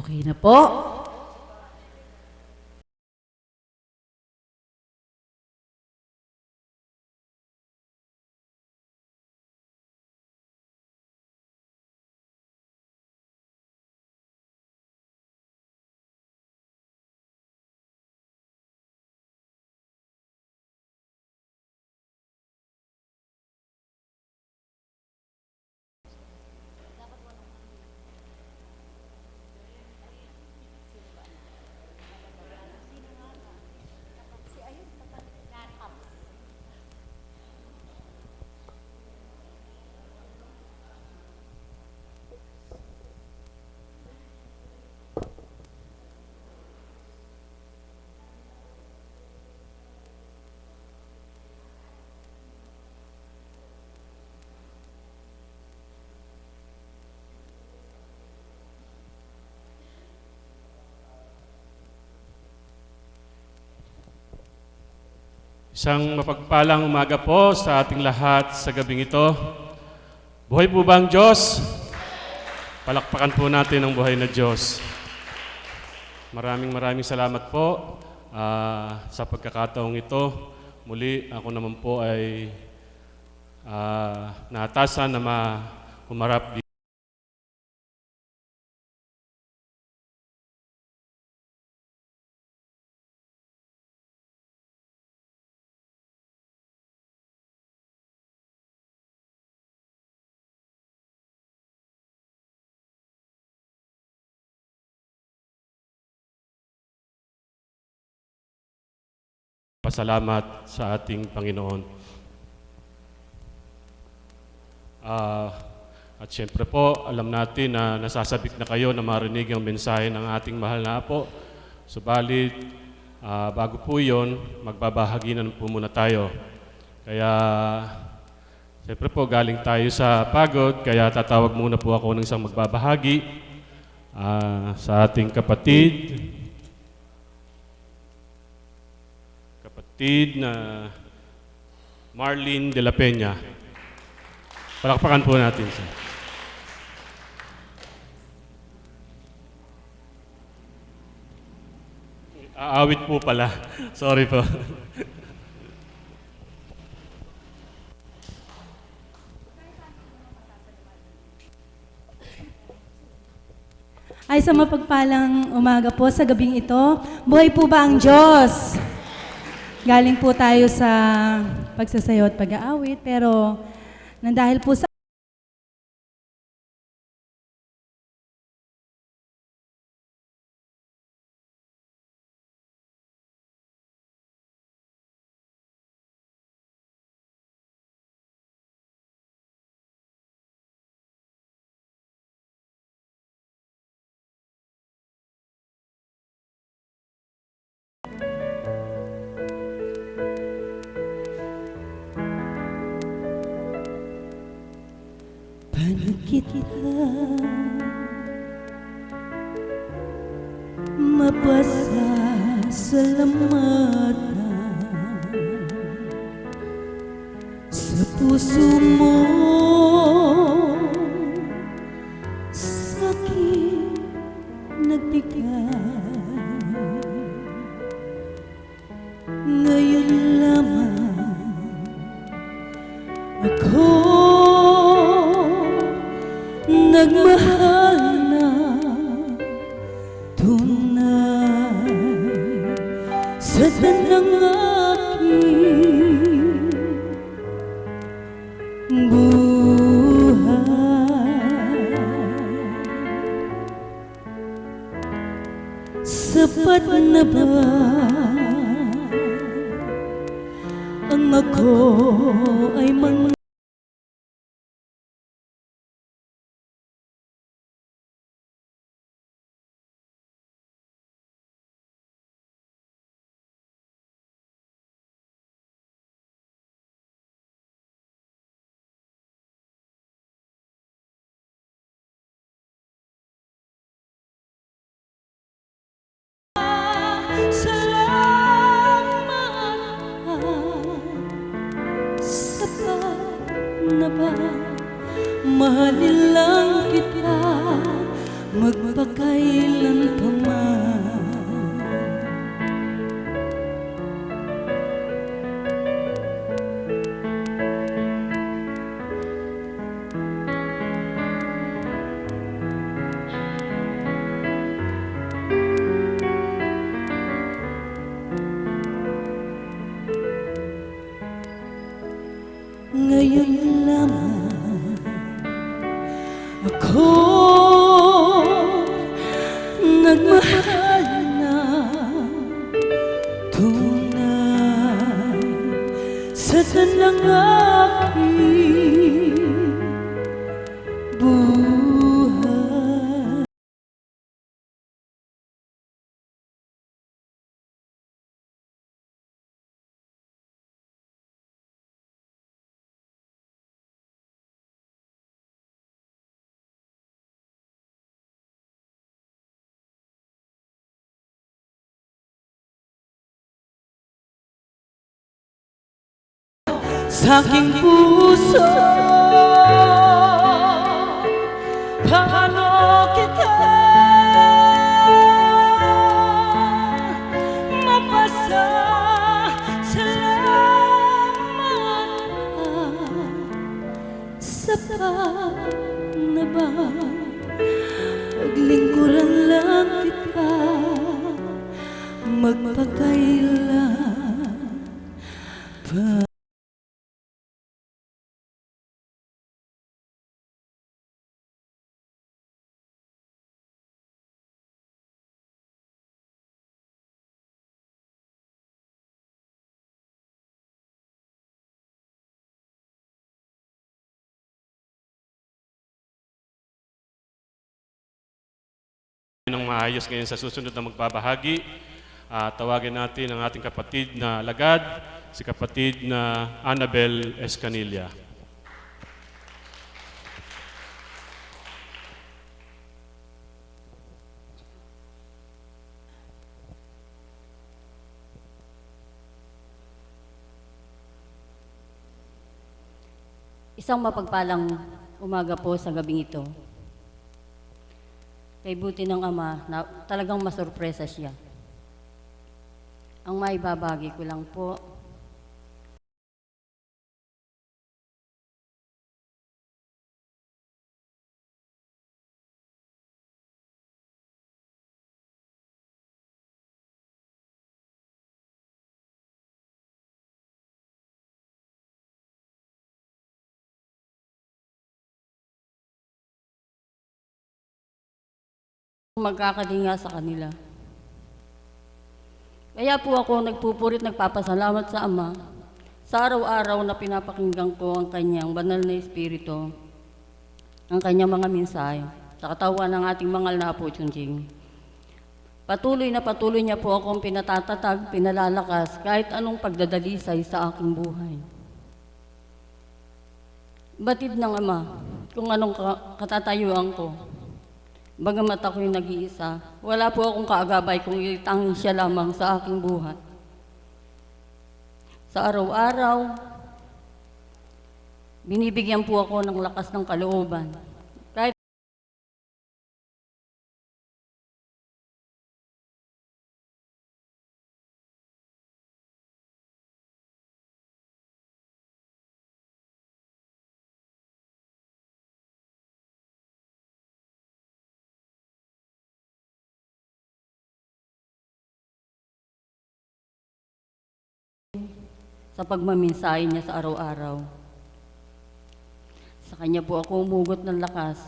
Okay na po. Isang mapagpalang umaga po sa ating lahat sa gabing ito. Buhay po ba ang Diyos? Palakpakan po natin ang buhay na Diyos. Maraming salamat po sa pagkakataong ito. Muli, ako naman po ay naatasan na humarap dito. Pasalamat sa ating Panginoon. At siyempre po, alam natin na nasasabik na kayo na marinig ang mensahe ng ating mahal na Apo. Subalit, bago po yun, magbabahagi na po muna tayo. Kaya, siyempre po, galing tayo sa pagod, kaya tatawag muna po ako ng isang magbabahagi sa ating kapatid na Marlene de la Peña. Palakpakan po natin siya. Aawit po pala. Sorry po. Ay sa mapagpalang umaga po sa gabing ito, buhay po ba ang Diyos? Galing po tayo sa pagsasayaw at pag-aawit, pero dahil po sa paano kita mapasasalamatan sa puso mo sa'kin nagbigay. Ngayon lamang ako nagmahal na tunay sa tanang aking buhay. Sapat na ba ang ako ay sa magpakailan pa man. Ngayon lamang ako nagmahal na tunay sa tanang aking buhay. Sa aking puso, paano kita mapasasalamat? Sapat na ba paglingkuran lang kita magpakailan pa? Ng maayos ngayon sa susunod na magbabahagi. Tawagin natin ang ating kapatid na lagad, si kapatid na Annabel Escanilla. Isang mapagpalang umaga po sa gabing ito. Kay buti ng Ama na talagang masurpresa siya. Ang maibabagi ko lang po, magkakalinga sa kanila. Kaya po ako nagpupurit, nagpapasalamat sa Ama sa araw-araw na pinapakinggan ko ang kanyang banal na Espiritu, ang kanyang mga mensahe sa katawan ng ating mangal na Apo Chunjing. Patuloy niya po akong pinatatatag, pinalalakas kahit anong pagdadalisay sa aking buhay. Batid ng Ama kung anong katatayuan ko. Bagamat ako'y nag-iisa, wala po akong kaagabay kung itanging siya lamang sa aking buhay. Sa araw-araw, binibigyan po ako ng lakas ng kalooban. Kahit sa pagmaminsay niya sa araw-araw. Sa kanya po ako umugot ng lakas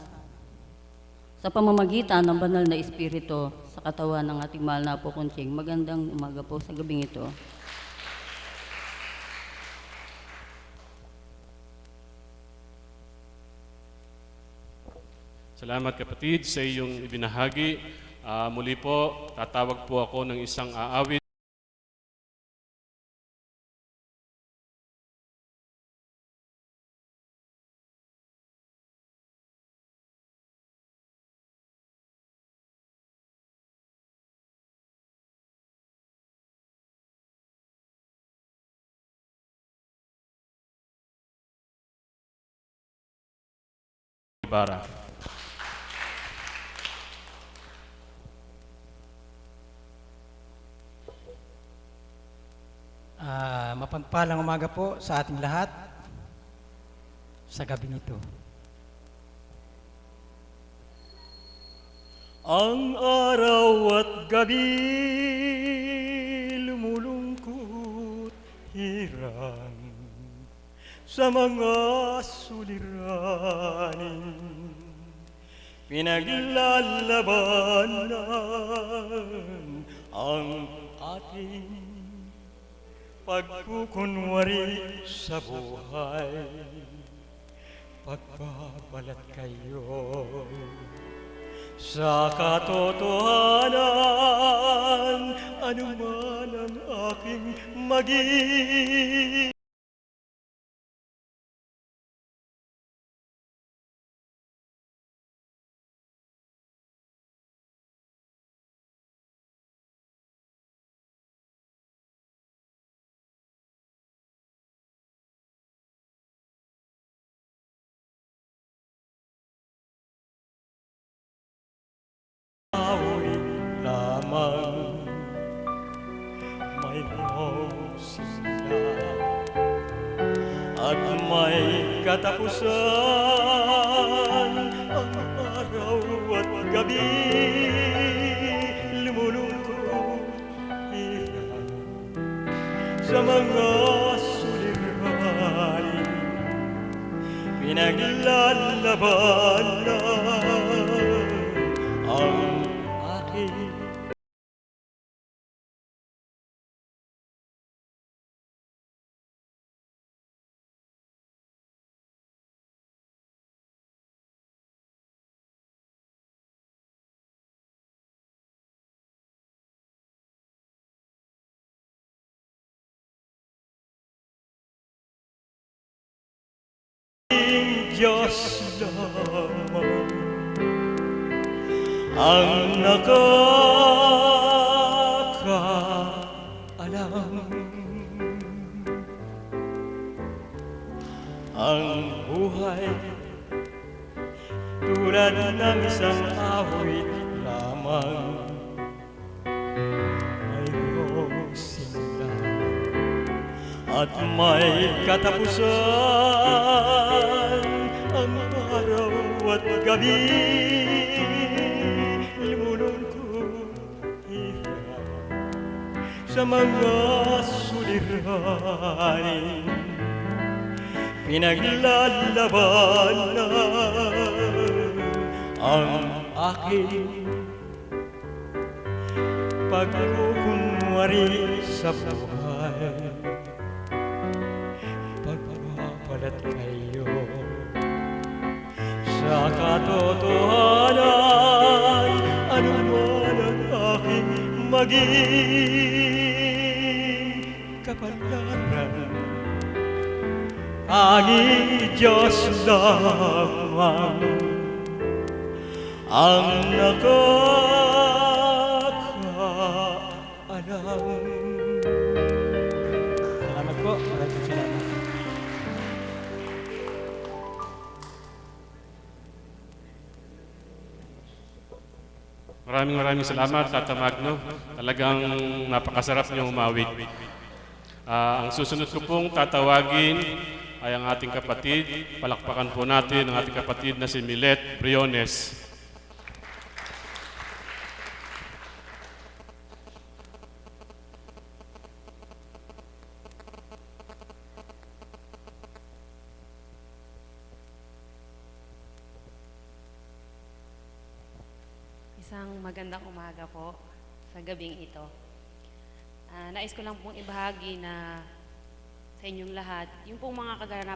sa pamamagitan ng banal na Espiritu sa katawan ng ating mahal na Apo Chunjing. Magandang umaga po sa gabing ito. Salamat kapatid sa iyong ibinahagi. Muli po, tatawag po ako ng isang aawit. Ibarra. Mapagpalang umaga po sa ating lahat sa gabing ito. Ang araw at gabi lumulungkot hirang sa mga suliranin. Pinaglalabanan ang ating pagkukunwari sa buhay. Pagbabalat kayo sa katotohanan, anuman ang aking maging. Awit lamang mayroong sila at may katapusan. Ang araw at gabi lumulungkot hirang sa mga suliranin. Pinaglalabanan ang aking Diyos lamang ang nakakaalam. Ang buhay tulad ng isang awit lamang, mayroong simula at may katapusan. Ang araw at gabi lumulungkot hirang sa mga suliranin. Pinaglalabanan ang aking pagkukunwari sa buhay. Pagbabalat kayo sa katotohanan, anuman ang aking maging kapalaran. Tanging Diyos lamang ang nakakaalam. Salamat po. Maraming salamat. Maraming salamat, Tata Magno. Talagang napakasarap niyong umawit. Ang susunod ko pong tatawagin ay ang ating kapatid. Palakpakan po natin ang ating kapatid na si Milet Briones. Isang magandang umaga po sa gabing ito. Nais ko lang pong ibahagi na sa inyong lahat, yung pong mga kaganap